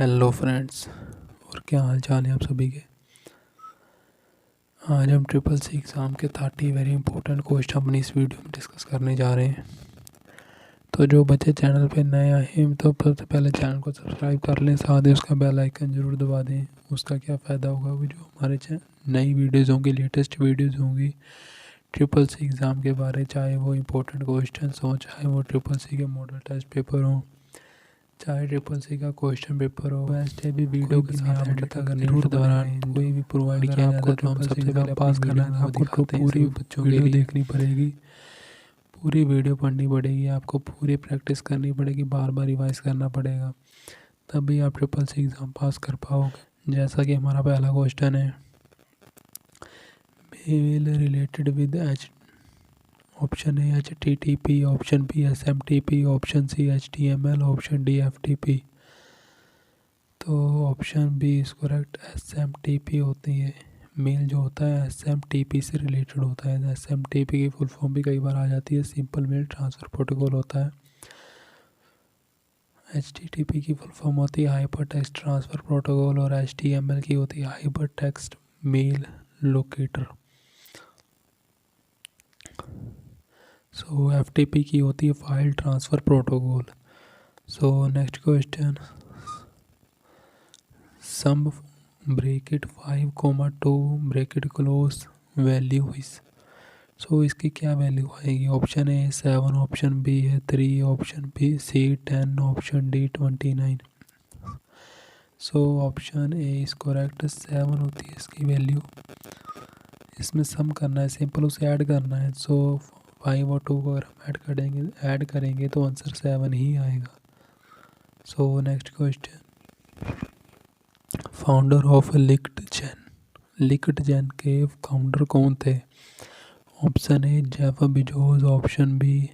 Hello friends. और क्या हाल चाल है आप सभी के। आज हम ट्रिपल सी एग्ज़ाम के 30 वेरी इंपॉर्टेंट क्वेश्चन अपनी इस वीडियो में डिस्कस करने जा रहे हैं। तो जो बच्चे चैनल पे नए आए हैं तो सबसे पहले चैनल को सब्सक्राइब कर लें, साथ ही उसका बेल आइकन ज़रूर दबा दें। उसका क्या फ़ायदा होगा, वो जो हमारे नई वीडियोज़ होंगी, लेटेस्ट वीडियोज़ होंगी ट्रिपल सी एग्ज़ाम के बारे, चाहे वो इंपॉर्टेंट क्वेश्चन हों, चाहे वो ट्रिपल सी के मॉडल टेस्ट पेपर हों, चाहे ट्रिपल सी का क्वेश्चन पेपर हो, वैसे भी वीडियो के साथ एडिट अगर न्यूज़ द्वारा कोई भी प्रोवाइड किया जाता है तो हम सबसे पहले पास करना है। आपको पूरी बच्चों वीडियो देखनी पड़ेगी, पूरी वीडियो पढ़नी पड़ेगी, आपको पूरी प्रैक्टिस करनी पड़ेगी, बार बार रिवाइज करना पड़ेगा, तभी आप ट्रिपल सी एग्ज़ाम पास कर पाओगे। जैसा कि हमारा पहला क्वेश्चन है, mail related with option A HTTP, option B SMTP, option C HTML, option D FTP। तो option B is correct, SMTP होती है। मेल जो होता है SMTP से रिलेटेड होता है। SMTP की फुल फॉर्म भी कई बार आ जाती है, सिंपल मेल ट्रांसफ़र प्रोटोकॉल होता है। HTTP की फुल फॉर्म होती है हाइपर टेक्स्ट ट्रांसफ़र प्रोटोकॉल, और HTML की होती है hyper text mail locator. So FTP की होती है file transfer protocol. So next question, sum bracket 5, 2 bracket close value is. So इसकी क्या वैल्यू आएगी। ऑप्शन ए 7, ऑप्शन बी है 3, option B C 10, option D 29। So option A is correct, 7 होती है इसकी वैल्यू। इसमें सम करना है, सिंपल उसे ऐड करना है। सो 5 और 2 को अगर हम ऐड करेंगे तो आंसर 7 ही आएगा। So next question, founder of LinkedIn के फाउंडर कौन थे। Option A Jeff Bezos, option B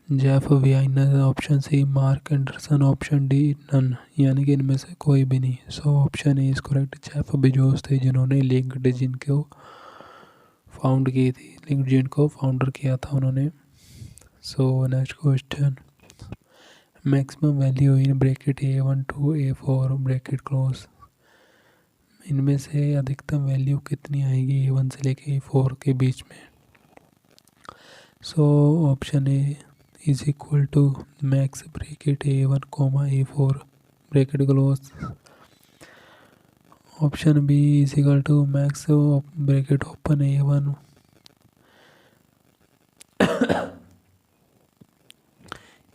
Jeff Weiner, option C Marc Andreessen, option D none, यानी कि इनमें से कोई भी नहीं। So option A is correct, Jeff Bezos थे जिन्होंने लिंक्डइन को फाउंड की थी, लिंक्डइन को फाउंडर किया था उन्होंने। सो next question, maximum value in bracket A1 to A4 bracket close. इनमें से अधिकतम वैल्यू कितनी आएगी A1 से लेके A4 के बीच में। So option A is equal to max bracket A1, A4 bracket close. Option B is equal to max bracket open A1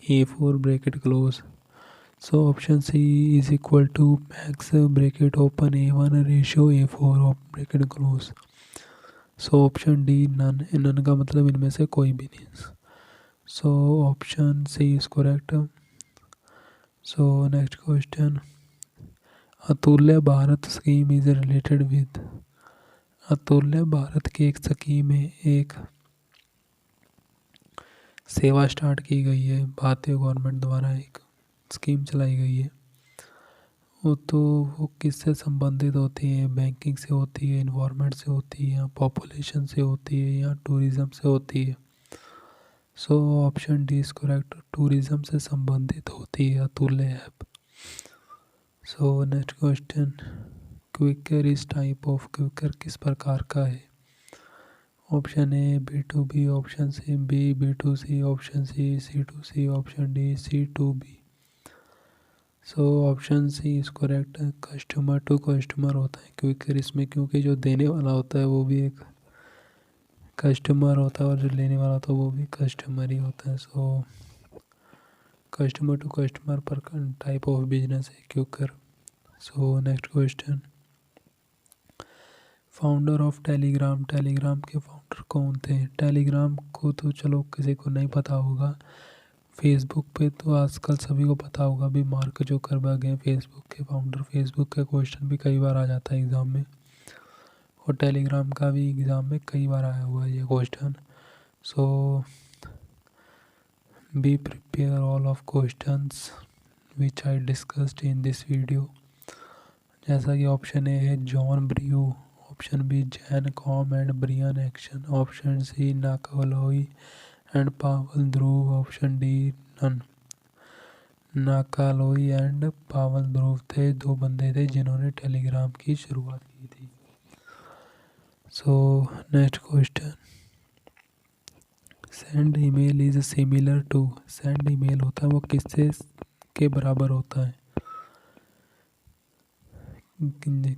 A4 bracket close. So option C is equal to max bracket open A1 ratio A4 bracket close. So option D none, none का मतलब इनमें से कोई भी नहीं। So option C is correct. So next question, Atulya Bharat scheme is related with. Atulya Bharat की एक scheme है, एक सेवा स्टार्ट की गई है भारतीय गवर्नमेंट द्वारा, एक स्कीम चलाई गई है। वो किससे संबंधित होती है। बैंकिंग से होती है, इन्वायरमेंट से होती है, या पॉपुलेशन से होती है, या टूरिज़्म से होती है। सो option D is correct, tourism से संबंधित होती है Atulya app. So next question, Quikr is type of, Quikr किस प्रकार का है। Option A B2B, option C B B2C, option C C2C, option D C2B। So option C is correct, customer to customer होता है क्विकर इसमें, क्योंकि जो देने वाला होता है वो भी एक कस्टमर होता है और जो लेने वाला होता है वो भी कस्टमर ही होता है। सो कस्टमर टू कस्टमर पर टाइप ऑफ बिजनेस है Quikr. So next question, founder of Telegram, Telegram के फाउंडर कौन थे। टेलीग्राम को तो चलो किसी को नहीं पता होगा, फेसबुक पे तो आजकल सभी को पता होगा भी, मार्क जुकरबर्ग हैं फेसबुक के फाउंडर। फेसबुक का क्वेश्चन भी कई बार आ जाता है एग्ज़ाम में, और टेलीग्राम का भी एग्ज़ाम में कई बार आया हुआ है ये question. So be prepare all of questions which I discussed in this video. जैसा कि ऑप्शन ए है John Brio, option B Jan Koum and Brian Acton, option C Nikolai and Pavel Durov, option D none. Nikolai and Pavel Durov थे, दो बंदे थे जिन्होंने Telegram की शुरुआत की थी। So next question, send email is similar to, send email होता है वो किससे के बराबर होता है,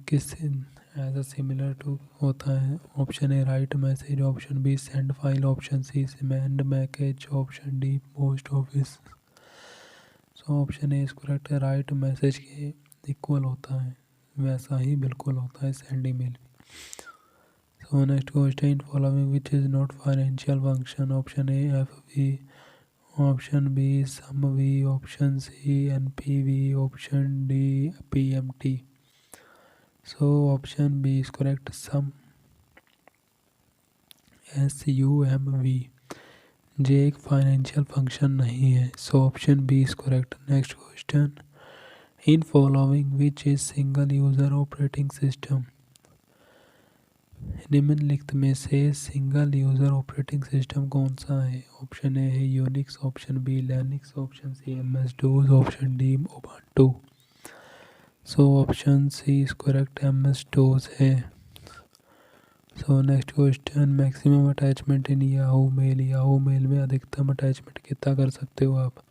किससे एज अ सिमिलर टू होता है। Option A write message, option B send file, option C send message, option D post office. So option A is correct है, राइट मैसेज के इक्वल होता है, वैसा ही बिल्कुल होता है send email. So next question, in following which is not financial function, option A F V, option B sum V, option C N P V, option D P M T. So option B is correct, sum, SUMV, जे एक financial function नहीं है। सो option B is correct. Next question, in following which is single user operating system, निम्नलिखित में से single user operating system कौन सा है। ऑप्शन ए है Unix, option B Linux, option C MS DOS, option D Ubuntu. So option C is correct, MS DOS है। So next question, maximum attachment in Yahoo mail, Yahoo mail में अधिकतम attachment कितना कर सकते हो आप।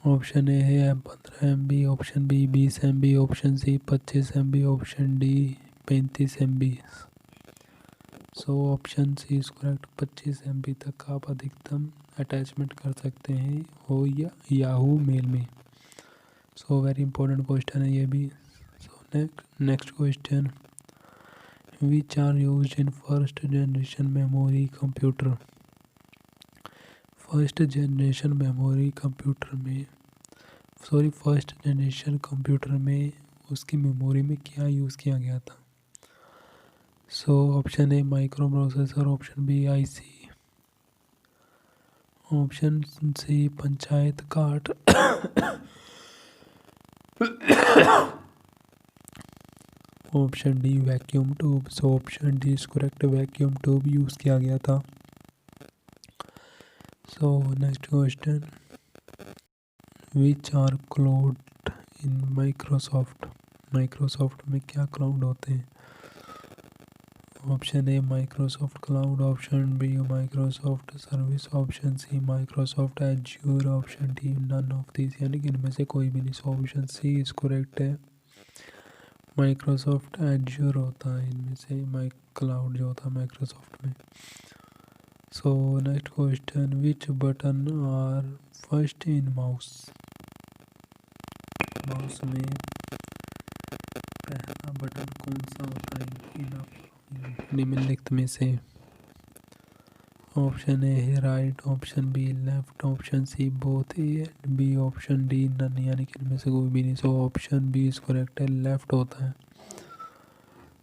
Option A है 15 MB, option B 20 MB, option C 25 MB, option D 35 MB। So option C is correct, 25 MB तक आप अधिकतम अटैचमेंट कर सकते हैं हो या याहू मेल में। सो वेरी इंपॉर्टेंट क्वेश्चन है ये भी। So next question, which are used in first generation memory computer, first generation memory computer में, सॉरी फर्स्ट जनरेशन कंप्यूटर में उसकी मेमोरी में क्या यूज़ किया गया था। So option A microprocessor, option B IC, option C panchayat card, option D vacuum tube. So option D is correct, vacuum tube use किया गया था। So next question, which are cloud in Microsoft, Microsoft में क्या cloud होते हैं। Option A Microsoft cloud, option B Microsoft service, option C Microsoft Azure, option D none of this, यानी कि इनमें से कोई भी नहीं। So option C is correct है, माइक्रोसॉफ्ट एज्योर होता है इनमें से, क्लाउड जो होता है माइक्रोसॉफ्ट में। So next question, which button are first in mouse, mouse में पहला बटन कौन सा होता है निम्नलिखित में से। ऑप्शन ए है right, option B left, option C both A and B, option D none, यानी कि इनमें से कोई भी नहीं। So option B is correct है, लेफ्ट होता है।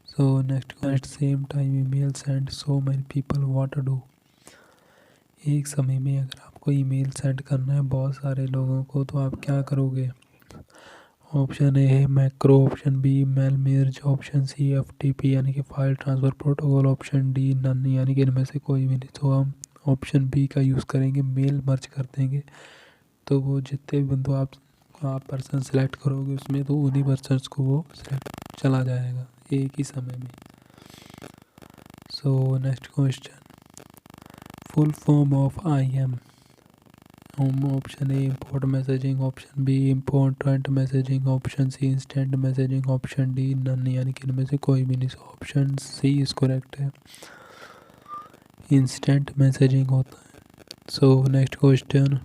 So next, at same time email send so many people what to do, एक समय में अगर आपको ईमेल सेंड करना है बहुत सारे लोगों को तो आप क्या करोगे। ऑप्शन ए है macro, option B mail merge, option C FTP यानी कि file transfer protocol, option D none, यानी कि इनमें से कोई भी नहीं। तो हम ऑप्शन बी का यूज़ करेंगे, मेल मर्ज कर देंगे, तो वो जितने भी बंदू आप पर्सन सेलेक्ट करोगे उसमें तो उन्हीं पर्सनस को वो सेलेक्ट चला जाएगा एक ही समय में। So next question, full form of IM, option A import messaging, option B important messaging, option C instant messaging, option D none, यानी कि इनमें से कोई भी नहीं। ऑप्शन सी इज करेक्ट है, इंस्टेंट मैसेजिंग होता है। So next question,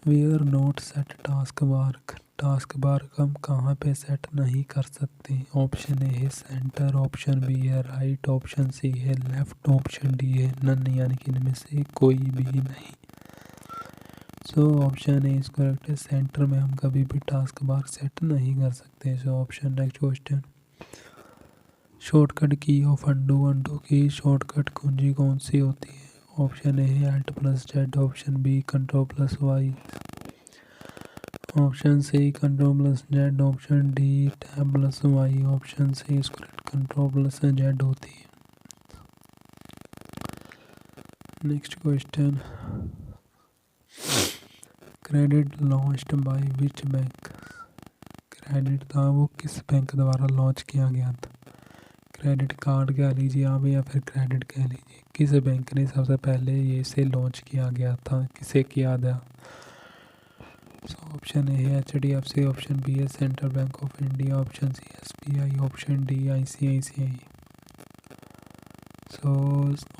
we are not set taskbar, taskbar हम कहाँ पे सेट नहीं कर सकते। ऑप्शन ए है सेंटर, ऑप्शन बी है राइट, ऑप्शन सी है लेफ्ट, ऑप्शन डी है नन, यानी कि इनमें से कोई भी नहीं। So option A is correct है, सेंटर में हम कभी भी टास्क बार सेट नहीं कर सकते। So option next question, shortcut key of undo, undo की शॉर्टकट कुंजी कौन सी होती है। ऑप्शन ए है Alt+Z, option B Ctrl+Y, option C Ctrl+Z, option D Tab+Y, option C is correct Ctrl+Z होती है। Next question, credit launched by which bank. Credit था वो किस बैंक द्वारा लॉन्च किया गया था। क्रेडिट कार्ड कह लीजिए आप या फिर क्रेडिट कह लीजिए, किस बैंक ने सबसे पहले ये इसे लॉन्च किया गया था, किसे किया था। ऑप्शन ए है HDFC, ऑप्शन बी है central bank of India, option C SBI, option D ICICI। So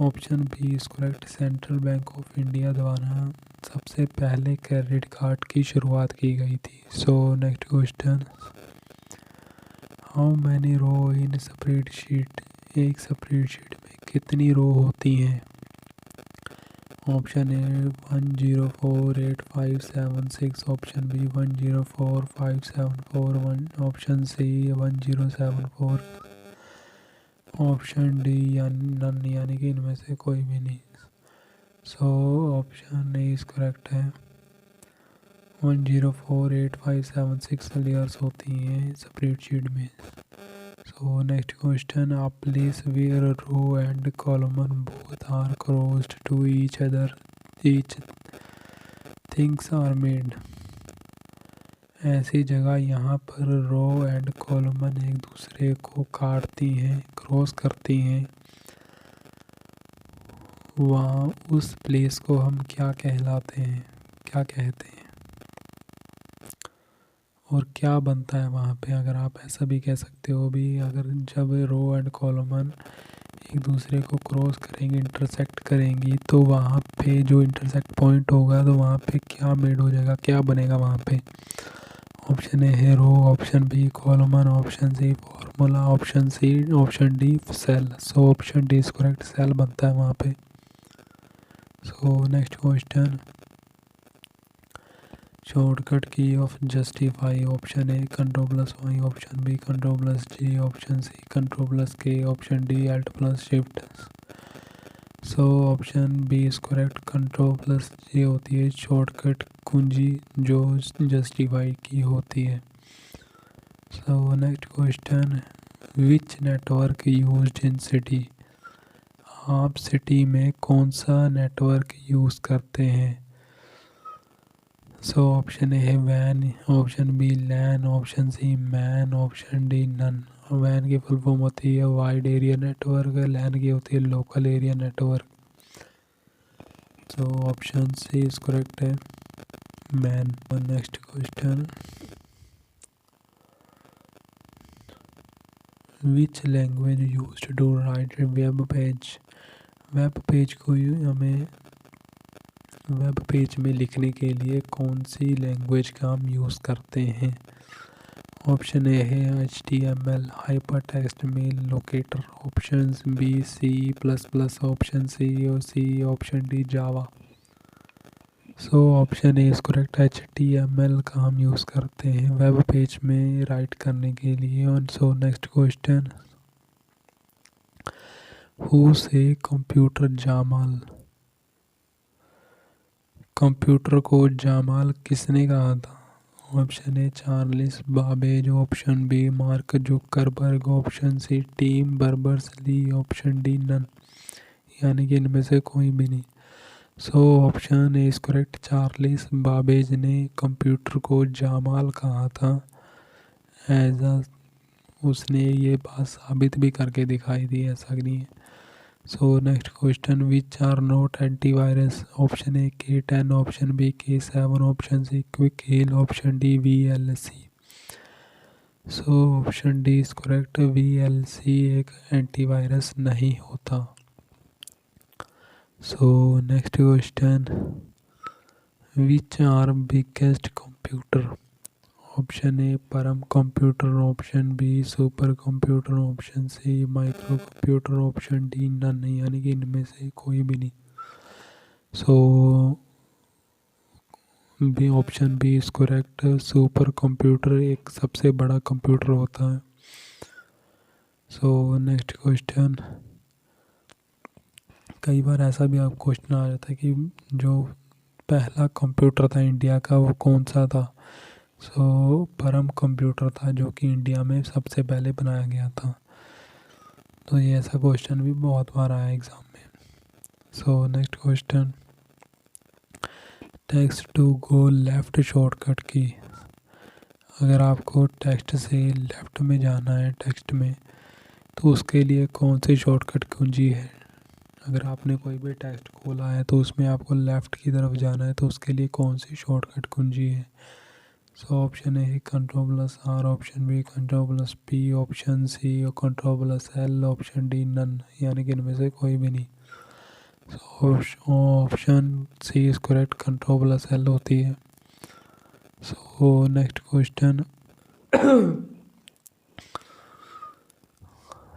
option B is correct, central bank of India द्वारा सबसे पहले क्रेडिट कार्ड की शुरुआत की गई थी। So next question, how many row in spreadsheet. एक स्प्रेडशीट में कितनी रो होती हैं। Option A 1048576, option B 1045741, option C 1074, option D none यानी कि इनमें से कोई भी नहीं। So option A is correct है, 1048576 लेयर्स होती हैं स्प्रेडशीट में। So next question, a place where row and column both are closed to each other each things are made. ऐसी जगह यहाँ पर रो एंड कॉलम एक दूसरे को काटती हैं, क्रॉस करती हैं, वहाँ उस प्लेस को हम क्या कहलाते हैं, क्या कहते हैं और क्या बनता है वहाँ पे। अगर आप ऐसा भी कह सकते हो भी, अगर जब रो एंड कॉलम एक दूसरे को क्रॉस करेंगे, इंटरसेक्ट करेंगी, तो वहाँ पे जो इंटरसेक्ट पॉइंट होगा तो वहाँ पे क्या मेड हो जाएगा, क्या बनेगा वहाँ पे। ऑप्शन ए है row, option B column, option C formula, option D cell. So option D is correct, cell बनता है वहाँ पे। So next question, shortcut key of justify. Option A Ctrl+Y, option B Ctrl+J, option C Ctrl+K, option D Alt+Shift। So option B is correct, Ctrl+J होती है shortcut कुंजी जो justify की होती है। So next question, which network used in city. आप city में कौन सा नेटवर्क यूज़ करते हैं। सो ऑप्शन ए है वैन, option B LAN, option C MAN, option D none. वैन की फुल फॉर्म होती है वाइड एरिया नेटवर्क, लैन की होती है local area network. So option C is correct है, MAN. Next question, which language used to write web page. Web page को हमें वेब पेज में लिखने के लिए कौन सी लैंग्वेज का हम यूज़ करते हैं। ऑप्शन ए है HTML, hyper text mail locator, option B C++, option C, option D Java. So option A is correct, HTML का हम यूज़ करते हैं वेब पेज में राइट करने के लिए। और so next question, who said computer जामाल। कंप्यूटर को जामाल किसने कहा था। Option A Charles Babbage, option B Mark Zuckerberg, option C Tim Berners-Lee, option D none यानी कि इनमें से कोई भी नहीं। So option A is correct, Charles Babbage ने कंप्यूटर को जामाल कहा था। उसने ये बात साबित भी करके दिखाई दी, ऐसा नहीं है। So next question, which are not antivirus. Option A K10, option B K7, option C quick heal, option D VLC। So option D is correct, VLC एक एंटीवायरस नहीं होता। So next question, which are biggest computer. Option A Param computer, option B super computer, option C micro computer, option D none यानी कि इनमें से कोई भी नहीं। So B option B is correct, super computer एक सबसे बड़ा कंप्यूटर होता है। सो नेक्स्ट क्वेश्चन, कई बार ऐसा भी आप क्वेश्चन आ जाता है कि जो पहला कंप्यूटर था इंडिया का वो कौन सा था। सो परम कंप्यूटर था जो कि इंडिया में सबसे पहले बनाया गया था। तो ये ऐसा क्वेश्चन भी बहुत बार आया एग्ज़ाम में। So next question, text to go left shortcut key. अगर आपको टेक्स्ट से लेफ़्ट में जाना है टेक्स्ट में, तो उसके लिए कौन सी शॉर्टकट कुंजी है। अगर आपने कोई भी टेक्स्ट खोला है तो उसमें आपको लेफ़्ट की तरफ जाना है, तो उसके लिए कौन सी शॉर्टकट कुंजी है। सो option A Ctrl+R, option B Ctrl+P, option C Ctrl+L, option D none, यानी कि इनमें से कोई भी नहीं। So option C is correct, Ctrl+L होती है। So next question,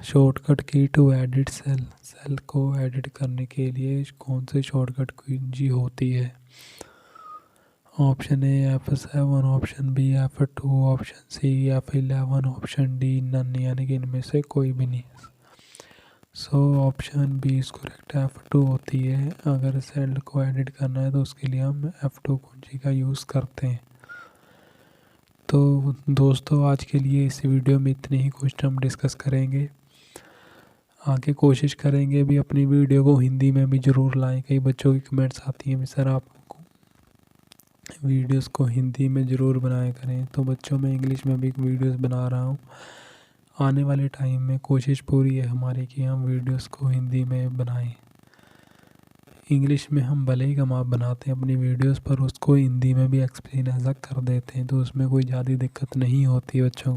shortcut key to edit cell. Cell को एडिट करने के लिए कौन सी शॉर्टकट कुंजी होती है। Option A F7, option B F2, option C F11, option D none, यानी कि इनमें से कोई भी नहीं। So option B is correct, F2 होती है। अगर सेल को एडिट करना है तो उसके लिए हम F2 कुंजी का यूज़ करते हैं। तो दोस्तों आज के लिए इस वीडियो में इतने ही क्वेश्चन हम डिस्कस करेंगे। आगे कोशिश करेंगे भी अपनी वीडियो को हिंदी में भी ज़रूर लाएं। कई बच्चों की कमेंट्स आती हैं सर आप वीडियोस को हिंदी में ज़रूर बनाया करें, तो बच्चों में इंग्लिश में भी वीडियोस बना रहा हूँ। आने वाले टाइम में कोशिश पूरी है हमारी कि हम वीडियोस को हिंदी में बनाएं। इंग्लिश में हम भले ही कम आप बनाते हैं अपनी वीडियोस, पर उसको हिंदी में भी एक्सप्लेन ऐसा कर देते हैं, तो उसमें कोई ज़्यादा दिक्कत नहीं होती बच्चों को।